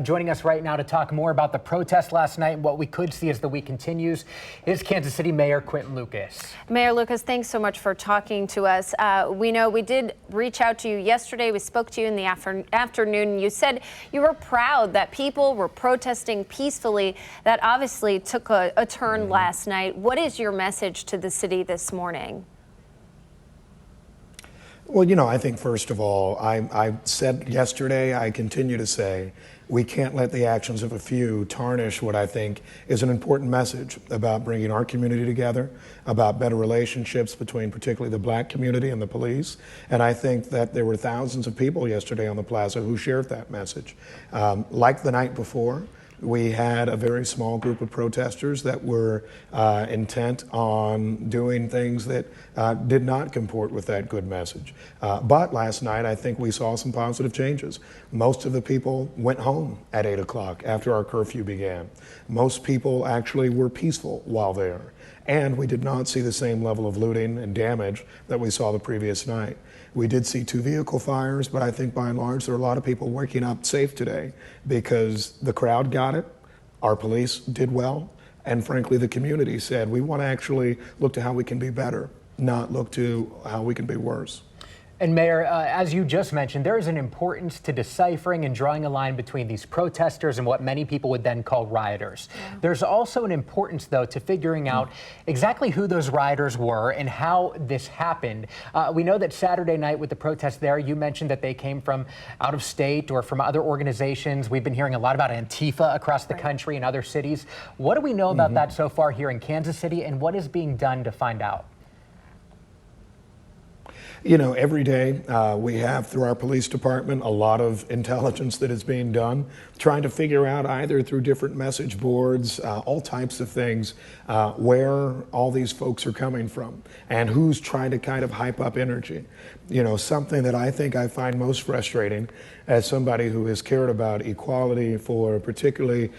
Joining us right now to talk more about the protest last night and what we could see as the week continues is Kansas City Mayor Quinton Lucas. Mayor Lucas, thanks so much for talking to us. We know we did reach out to you yesterday. We spoke to you in the afternoon. You said you were proud that people were protesting peacefully. That obviously took a turn last night. What is your message to the city this morning? Well, I think first of all, I said yesterday, I continue to say, we can't let the actions of a few tarnish what I think is an important message about bringing our community together, about better relationships between particularly the black community and the police. And I think that there were thousands of people yesterday on the plaza who shared that message. Like the night before, we had a very small group of protesters that were intent on doing things that did not comport with that good message. But last night, I think we saw some positive changes. Most of the people went home at 8 o'clock after our curfew began. Most people actually were peaceful while there. And we did not see the same level of looting and damage that we saw the previous night. We did see 2 vehicle fires, but I think by and large there are a lot of people waking up safe today because the crowd got it, our police did well, and frankly the community said we want to actually look to how we can be better, not look to how we can be worse. And Mayor, as you just mentioned, there is an importance to deciphering and drawing a line between these protesters and what many people would then call rioters. Yeah. There's also an importance, though, to figuring out exactly who those rioters were and how this happened. We know that Saturday night with the protest there, you mentioned that they came from out of state or from other organizations. We've been hearing a lot about Antifa across the country and other cities. What do we know about that so far here in Kansas City, and what is being done to find out? Every day we have, through our police department, a lot of intelligence that is being done, trying to figure out either through different message boards, all types of things, where all these folks are coming from and who's trying to kind of hype up energy. Something that I think I find most frustrating as somebody who has cared about equality for particularly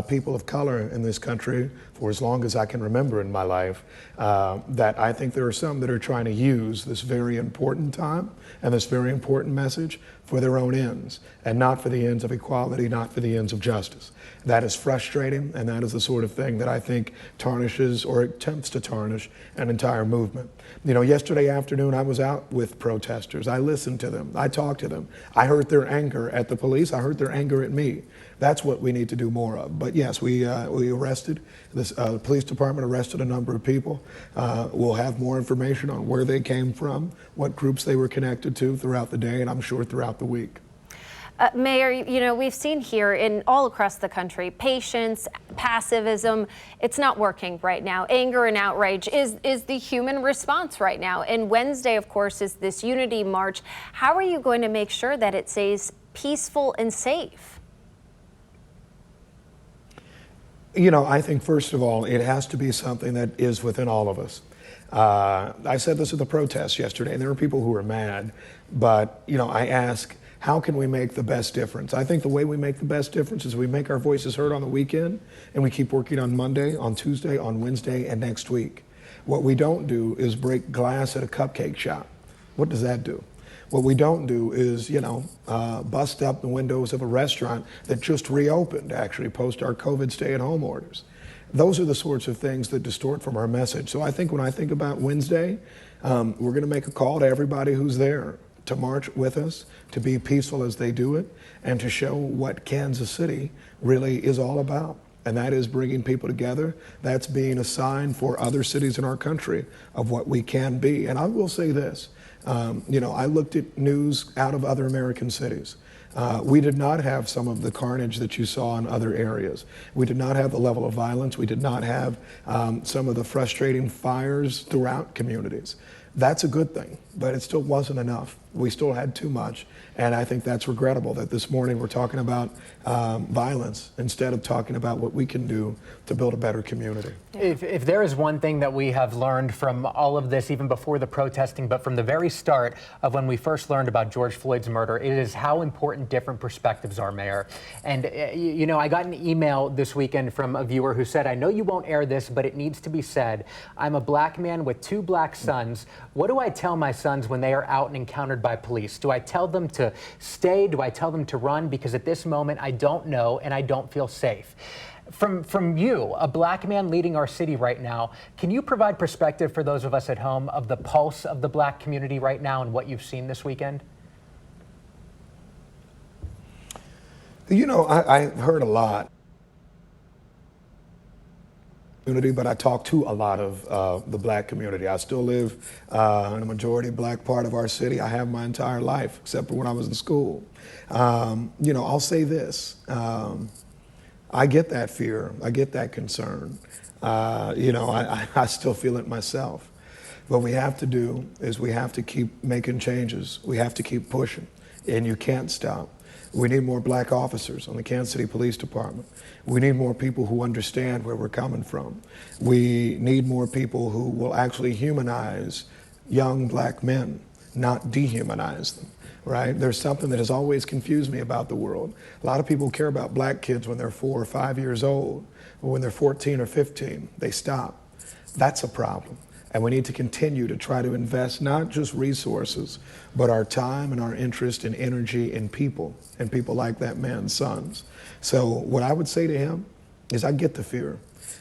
people of color in this country for as long as I can remember in my life, that I think there are some that are trying to use this very important time and this very important message for their own ends and not for the ends of equality, not for the ends of justice. That is frustrating, and that is the sort of thing that I think tarnishes or attempts to tarnish an entire movement. Yesterday afternoon I was out with protesters. I listened to them. I talked to them. I heard their anger at the police. I heard their anger at me. That's what we need to do more of. But yes, we arrested, this police department arrested a number of people. We'll have more information on where they came from, what groups they were connected to throughout the day, and I'm sure throughout the week. Mayor, we've seen here in all across the country, patience, passivism, it's not working right now. Anger and outrage is the human response right now. And Wednesday, of course, is this unity march. How are you going to make sure that it stays peaceful and safe? I think, first of all, it has to be something that is within all of us. I said this at the protest yesterday, and there were people who were mad, but, I ask, how can we make the best difference? I think the way we make the best difference is we make our voices heard on the weekend, and we keep working on Monday, on Tuesday, on Wednesday, and next week. What we don't do is break glass at a cupcake shop. What does that do? What we don't do is, bust up the windows of a restaurant that just reopened, actually, post our COVID stay-at-home orders. Those are the sorts of things that distort from our message. So I think when I think about Wednesday, we're going to make a call to everybody who's there to march with us, to be peaceful as they do it, and to show what Kansas City really is all about. And that is bringing people together. That's being a sign for other cities in our country of what we can be. And I will say this, I looked at news out of other American cities. We did not have some of the carnage that you saw in other areas. We did not have the level of violence. We did not have some of the frustrating fires throughout communities. That's a good thing, but it still wasn't enough. We still had too much, and I think that's regrettable that this morning we're talking about violence instead of talking about what we can do to build a better community. If there is one thing that we have learned from all of this, even before the protesting, but from the very start of when we first learned about George Floyd's murder, it is how important different perspectives are, Mayor. And, I got an email this weekend from a viewer who said, I know you won't air this, but it needs to be said. I'm a black man with 2 black sons. What do I tell my sons when they are out and encountered by police? Do I tell them to stay? Do I tell them to run? Because at this moment, I don't know and I don't feel safe. From you, a black man leading our city right now, can you provide perspective for those of us at home of the pulse of the black community right now and what you've seen this weekend? You know, I heard a lot, but I talk to a lot of the black community. I still live in a majority black part of our city. I have my entire life, except for when I was in school. You know, I'll say this. I get that fear. I get that concern. You know, I still feel it myself. What we have to do is we have to keep making changes. We have to keep pushing, and you can't stop. We need more black officers on the Kansas City Police Department. We need more people who understand where we're coming from. We need more people who will actually humanize young black men, not dehumanize them, right? There's something that has always confused me about the world. A lot of people care about black kids when they're 4 or 5 years old, but when they're 14 or 15, they stop. That's a problem. And we need to continue to try to invest not just resources, but our time and our interest and energy in people, and people like that man's sons. So what I would say to him is I get the fear.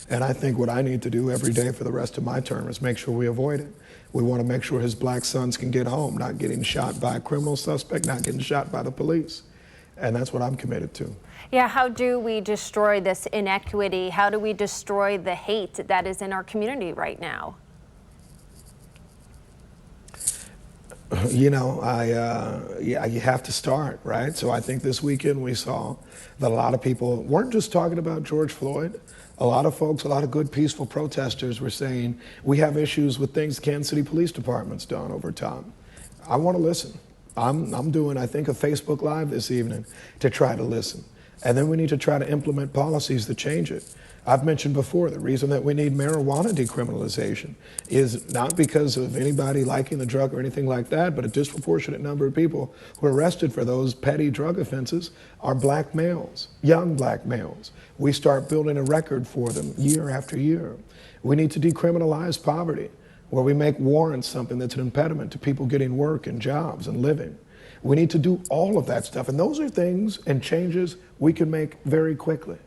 And I think what I need to do every day for the rest of my term is make sure we avoid it. We want to make sure his black sons can get home, not getting shot by a criminal suspect, not getting shot by the police. And that's what I'm committed to. Yeah, how do we destroy this inequity? How do we destroy the hate that is in our community right now? You know, yeah, you have to start, right? So I think this weekend we saw that a lot of people weren't just talking about George Floyd. A lot of folks, a lot of good peaceful protesters were saying, we have issues with things the Kansas City Police Department's done over time. I want to listen. I'm doing, I think, a Facebook Live this evening to try to listen. And then we need to try to implement policies that change it. I've mentioned before, the reason that we need marijuana decriminalization is not because of anybody liking the drug or anything like that, but a disproportionate number of people who are arrested for those petty drug offenses are black males, young black males. We start building a record for them year after year. We need to decriminalize poverty, where we make warrants something that's an impediment to people getting work and jobs and living. We need to do all of that stuff. And those are things and changes we can make very quickly.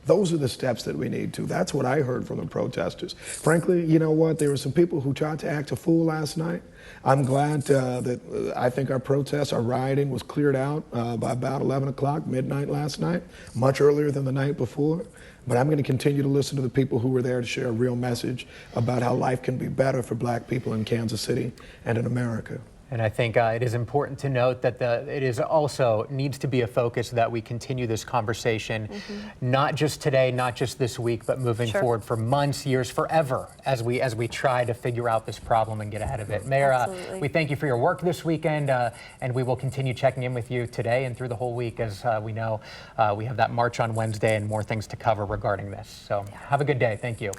Those are the steps that we need to. That's what I heard from the protesters. Frankly, you know what? There were some people who tried to act a fool last night. I'm glad that I think our protests, our rioting was cleared out by about 11 o'clock, midnight last night, much earlier than the night before. But I'm going to continue to listen to the people who were there to share a real message about how life can be better for black people in Kansas City and in America. And I think it is important to note that it is also needs to be a focus that we continue this conversation, not just today, not just this week, but moving forward for months, years, forever, as we try to figure out this problem and get ahead of it. Mayor, we thank you for your work this weekend, and we will continue checking in with you today and through the whole week, as we know we have that march on Wednesday and more things to cover regarding this. So have a good day. Thank you.